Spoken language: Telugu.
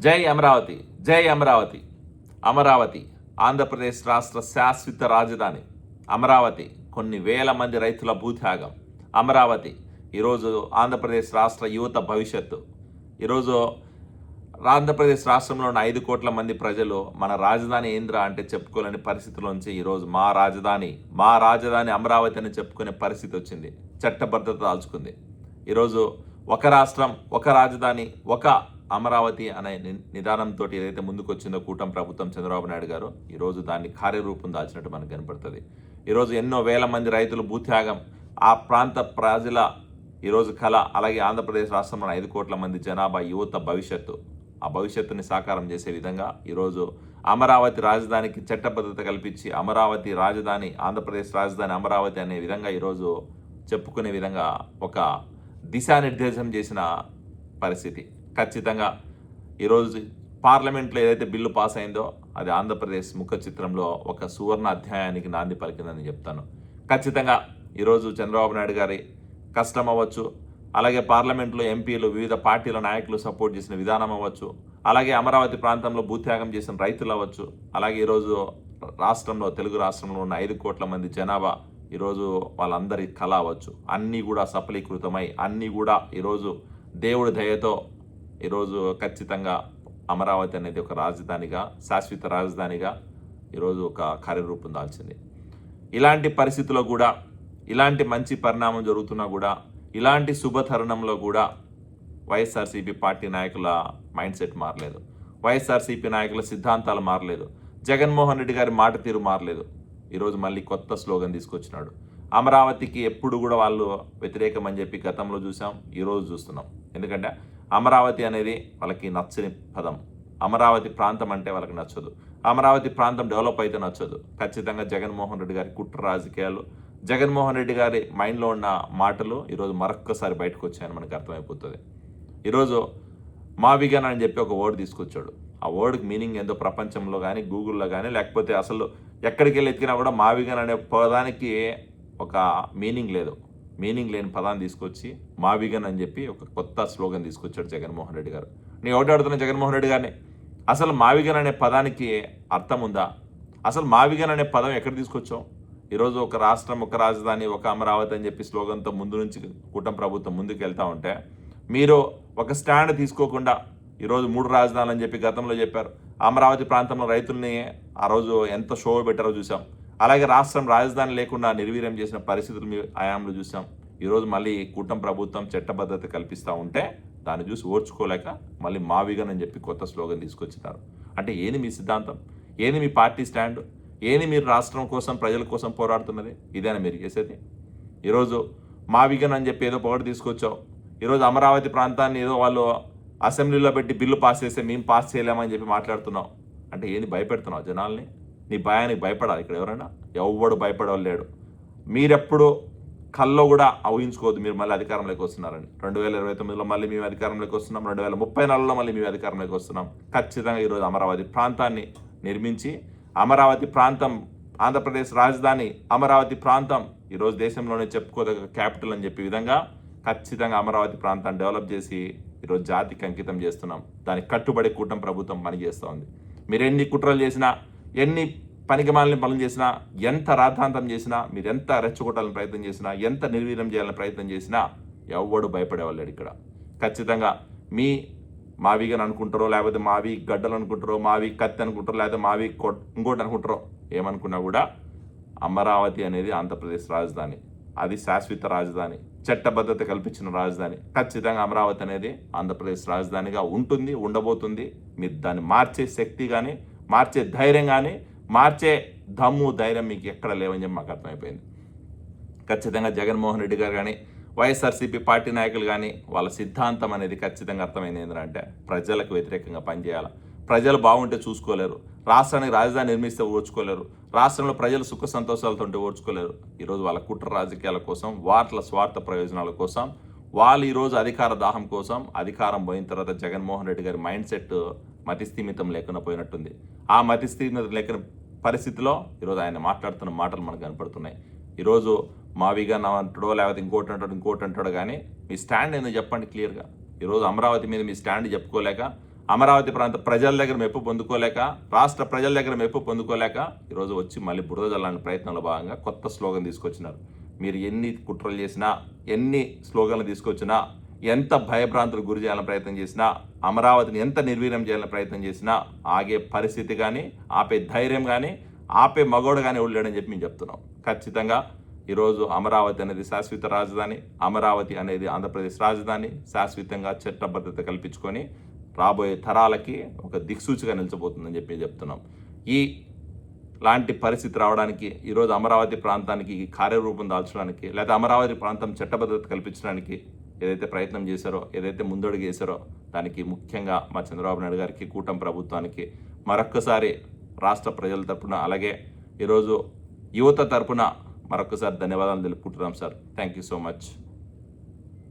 జై అమరావతి, జై అమరావతి. అమరావతి ఆంధ్రప్రదేశ్ రాష్ట్ర శాశ్వత రాజధాని. అమరావతి కొన్ని వేల మంది రైతుల భూత్యాగం. అమరావతి ఈరోజు ఆంధ్రప్రదేశ్ రాష్ట్ర యువత భవిష్యత్తు. ఈరోజు ఆంధ్రప్రదేశ్ రాష్ట్రంలో ఉన్న 5 కోట్ల మంది ప్రజలు మన రాజధాని ఏంద్రా అంటే చెప్పుకోలేని పరిస్థితిలోంచి ఈరోజు మా రాజధాని అమరావతి అని చెప్పుకునే పరిస్థితి వచ్చింది. చట్టబద్ధత దాల్చుకుంది. ఈరోజు ఒక రాష్ట్రం, ఒక రాజధాని, ఒక అమరావతి అనే నిదానంతో ఏదైతే ముందుకు వచ్చిందో కూటమి ప్రభుత్వం చంద్రబాబు నాయుడు గారు, ఈరోజు దాన్ని కార్యరూపం దాల్చినట్టు మనకు కనపడుతుంది. ఈరోజు ఎన్నో వేల మంది రైతులు భూత్యాగం, ఆ ప్రాంత ప్రజల ఈరోజు కళ, అలాగే ఆంధ్రప్రదేశ్ రాష్ట్రంలో 5 కోట్ల మంది జనాభా యువత భవిష్యత్తు, ఆ భవిష్యత్తుని సాకారం చేసే విధంగా ఈరోజు అమరావతి రాజధానికి చట్టబద్ధత కల్పించి అమరావతి రాజధాని, ఆంధ్రప్రదేశ్ రాజధాని అమరావతి అనే విధంగా ఈరోజు చెప్పుకునే విధంగా ఒక దిశానిర్దేశం చేసిన పరిస్థితి. ఖచ్చితంగా ఈరోజు పార్లమెంట్లో ఏదైతే బిల్లు పాస్ అయిందో అది ఆంధ్రప్రదేశ్ ముఖ చిత్రంలో ఒక సువర్ణ అధ్యాయానికి నాంది పలికిందని చెప్తాను. ఖచ్చితంగా ఈరోజు చంద్రబాబు నాయుడు గారి కష్టం అవ్వచ్చు, అలాగే పార్లమెంట్లో ఎంపీలు, వివిధ పార్టీల నాయకులు సపోర్ట్ చేసిన విధానం అవ్వచ్చు, అలాగే అమరావతి ప్రాంతంలో భూత్యాగం చేసిన రైతులు అవ్వచ్చు, అలాగే ఈరోజు రాష్ట్రంలో, తెలుగు రాష్ట్రంలో ఉన్న 5 కోట్ల మంది జనాభా ఈరోజు వాళ్ళందరి కళ అవ్వచ్చు, అన్నీ కూడా సఫలీకృతమై అన్నీ కూడా ఈరోజు దేవుడి దయతో ఈరోజు ఖచ్చితంగా అమరావతి అనేది ఒక రాజధానిగా, శాశ్వత రాజధానిగా ఈరోజు ఒక కార్యరూపం దాల్చింది. ఇలాంటి పరిస్థితుల్లో కూడా, ఇలాంటి మంచి పరిణామం జరుగుతున్నా కూడా, ఇలాంటి శుభతరుణంలో కూడా వైఎస్ఆర్సీపీ పార్టీ నాయకుల మైండ్ సెట్ మారలేదు, వైఎస్ఆర్సీపీ నాయకుల సిద్ధాంతాలు మారలేదు, జగన్మోహన్ రెడ్డి గారి మాట తీరు మారలేదు. ఈరోజు మళ్ళీ కొత్త స్లోగన్ తీసుకొచ్చినాడు. అమరావతికి ఎప్పుడు కూడా వాళ్ళు వ్యతిరేకం అని చెప్పి గతంలో చూసాం, ఈరోజు చూస్తున్నాం. ఎందుకంటే అమరావతి అనేది వాళ్ళకి నచ్చని పదం. అమరావతి ప్రాంతం అంటే వాళ్ళకి నచ్చదు. అమరావతి ప్రాంతం డెవలప్ అయితే నచ్చదు. ఖచ్చితంగా జగన్మోహన్ రెడ్డి గారి కుట్ర రాజకీయాలు, జగన్మోహన్ రెడ్డి గారి మైండ్లో ఉన్న మాటలు ఈరోజు మరొక్కసారి బయటకు వచ్చాయని మనకు అర్థమైపోతుంది. ఈరోజు మావిగన్ అని చెప్పి ఒక వర్డ్ తీసుకొచ్చాడు. ఆ వర్డ్కి మీనింగ్ ఏందో ప్రపంచంలో కానీ, గూగుల్లో కానీ, లేకపోతే అసలు ఎక్కడికి వెళ్ళి ఎత్తికినా కూడా మావిగన్ అనే పదానికి ఒక మీనింగ్ లేదు. మీనింగ్ లేని పదాన్ని తీసుకొచ్చి మావిగన్ అని చెప్పి ఒక కొత్త స్లోగన్ తీసుకొచ్చాడు జగన్మోహన్ రెడ్డి గారు. నేను ఒకటి అడుగుతున్నా జగన్మోహన్ రెడ్డి గారిని, అసలు మావిగన్ అనే పదానికి అర్థం ఉందా? అసలు మావిగన్ అనే పదం ఎక్కడ తీసుకొచ్చావు? ఈరోజు ఒక రాష్ట్రం, ఒక రాజధాని, ఒక అమరావతి అని చెప్పి స్లోగన్తో ముందు నుంచి కూటమి ప్రభుత్వం ముందుకు వెళ్తూ ఉంటే, మీరు ఒక స్టాండ్ తీసుకోకుండా ఈరోజు 3 రాజధానులు అని చెప్పి గతంలో చెప్పారు. అమరావతి ప్రాంతంలో రైతుల్ని ఆ రోజు ఎంత షో పెట్టారో చూసాం. అలాగే రాష్ట్రం రాజధాని లేకుండా నిర్వీర్యం చేసిన పరిస్థితులు మీ ఆయాంలో చూసాం. ఈరోజు మళ్ళీ కూటమి ప్రభుత్వం చట్టబద్ధత కల్పిస్తూ ఉంటే దాన్ని చూసి ఓర్చుకోలేక మళ్ళీ మావిగన్ అని చెప్పి కొత్త స్లోగన్ తీసుకొచ్చినారు. అంటే ఏంది మీ సిద్ధాంతం? ఏంది మీ పార్టీ స్టాండ్? ఏంది మీరు రాష్ట్రం కోసం, ప్రజల కోసం పోరాడుతున్నది? ఇదేనా మీరు చేసేది? ఈరోజు మావిగన్ అని చెప్పి ఏదో పొగడు తీసుకొచ్చావు. ఈరోజు అమరావతి ప్రాంతాన్ని ఏదో వాళ్ళు అసెంబ్లీలో పెట్టి బిల్లు పాస్ చేస్తే మేము పాస్ చేయలేమని చెప్పి మాట్లాడుతున్నావు. అంటే ఏంది భయపెడుతున్నావు జనాల్ని? నీ భయానికి భయపడాలి ఇక్కడ ఎవరైనా? ఎవడు భయపడవాళ్ళు లేడు. మీరెప్పుడు కల్లో కూడా ఊహించుకోవద్దు మీరు మళ్ళీ అధికారంలోకి వస్తున్నారని. 2029లో మళ్ళీ మేము అధికారంలోకి వస్తున్నాం, 2034లో మళ్ళీ మేము అధికారంలోకి వస్తున్నాం. ఖచ్చితంగా ఈరోజు అమరావతి ప్రాంతాన్ని నిర్మించి, అమరావతి ప్రాంతం ఆంధ్రప్రదేశ్ రాజధాని, అమరావతి ప్రాంతం ఈరోజు దేశంలోనే చెప్పుకోదగ్గ క్యాపిటల్ అని చెప్పే విధంగా ఖచ్చితంగా అమరావతి ప్రాంతాన్ని డెవలప్ చేసి ఈరోజు జాతికి అంకితం చేస్తున్నాం. దానికి కట్టుబడి కూటమి ప్రభుత్వం పనిచేస్తూ ఉంది. మీరు ఎన్ని కుట్రలు చేసినా, ఎన్ని పనికిమాలని పనులు చేసినా, ఎంత రాద్ధాంతం చేసినా, మీరు ఎంత రెచ్చగొట్టాలని ప్రయత్నం చేసినా, ఎంత నిర్వీర్యం చేయాలని ప్రయత్నం చేసినా ఎవడు భయపడేవాళ్ళు ఇక్కడ. ఖచ్చితంగా మావిగని అనుకుంటారో, లేకపోతే మావి గడ్డలు అనుకుంటారో, మావి కత్తి అనుకుంటారో, లేకపోతే మావి ఇంకోటి అనుకుంటారో, ఏమనుకున్నా కూడా అమరావతి అనేది ఆంధ్రప్రదేశ్ రాజధాని. అది శాశ్వత రాజధాని, చట్టబద్ధత కల్పించిన రాజధాని. ఖచ్చితంగా అమరావతి అనేది ఆంధ్రప్రదేశ్ రాజధానిగా ఉంటుంది, ఉండబోతుంది. మీరు దాన్ని మార్చే శక్తి కానీ, మార్చే ధైర్యం కానీ, మార్చే దమ్ము, ధైర్యం మీకు ఎక్కడ లేవని చెప్పి మాకు అర్థమైపోయింది. ఖచ్చితంగా జగన్మోహన్ రెడ్డి గారు కానీ, వైఎస్ఆర్సీపీ పార్టీ నాయకులు కానీ వాళ్ళ సిద్ధాంతం అనేది ఖచ్చితంగా అర్థమైంది. ఏంటంటే ప్రజలకు వ్యతిరేకంగా పనిచేయాలి. ప్రజలు బాగుంటే చూసుకోలేరు, రాష్ట్రానికి రాజధాని నిర్మిస్తే ఓర్చుకోలేరు, రాష్ట్రంలో ప్రజలు సుఖ సంతోషాలతో ఉంటే ఓర్చుకోలేరు. ఈరోజు వాళ్ళ కుట్ర రాజకీయాల కోసం, వాళ్ళ స్వార్థ ప్రయోజనాల కోసం, వాళ్ళు ఈరోజు అధికార దాహం కోసం, అధికారం పోయిన తర్వాత జగన్మోహన్ రెడ్డి గారి మైండ్ సెట్ మతిస్థిమితం లేకుండా పోయినట్టుంది. ఆ మతిస్థిమితం లేకున్న పరిస్థితిలో ఈరోజు ఆయన మాట్లాడుతున్న మాటలు మనకు కనపడుతున్నాయి. ఈరోజు మావిగా అంటాడో, లేకపోతే ఇంకోటి అంటాడో కానీ మీ స్టాండ్ ఏందో చెప్పండి క్లియర్గా. ఈరోజు అమరావతి మీద మీ స్టాండ్ చెప్పుకోలేక అమరావతి ప్రాంత ప్రజల దగ్గర మెప్పు పొందుకోలేక, రాష్ట్ర ప్రజల దగ్గర మెప్పు పొందుకోలేక ఈరోజు వచ్చి మళ్ళీ బురద జల్లాలని ప్రయత్నంలో భాగంగా కొత్త స్లోగన్ తీసుకొచ్చినారు. మీరు ఎన్ని కుట్రలు చేసినా, ఎన్ని స్లోగన్లు తీసుకొచ్చినా, ఎంత భయభ్రాంతులకు గురి చేయాలని ప్రయత్నం చేసినా, అమరావతిని ఎంత నిర్వీర్యం చేయాలని ప్రయత్నం చేసినా ఆగే పరిస్థితి కానీ, ఆపే ధైర్యం కానీ, ఆపే మగోడు కానీ ఉండలేడని చెప్పి మేము చెప్తున్నాం. ఖచ్చితంగా ఈరోజు అమరావతి అనేది శాశ్వత రాజధాని, అమరావతి అనేది ఆంధ్రప్రదేశ్ రాజధాని శాశ్వతంగా చట్టబద్ధత కల్పించుకొని రాబోయే తరాలకి ఒక దిక్సూచిగా నిలిచబోతుందని చెప్పి చెప్తున్నాం. ఈ లాంటి పరిస్థితి రావడానికి ఈరోజు అమరావతి ప్రాంతానికి కార్యరూపం దాల్చడానికి, లేదా అమరావతి ప్రాంతం చట్టబద్ధత కల్పించడానికి ఏదైతే ప్రయత్నం చేశారో, ఏదైతే ముందడుగు వేశారో దానికి ముఖ్యంగా మా చంద్రబాబు నాయుడు గారికి, కూటమి ప్రభుత్వానికి మరొక్కసారి రాష్ట్ర ప్రజల తరపున, అలాగే ఈరోజు యువత తరపున మరొకసారి ధన్యవాదాలు తెలుపుకుంటున్నాం sir. Thank you so much.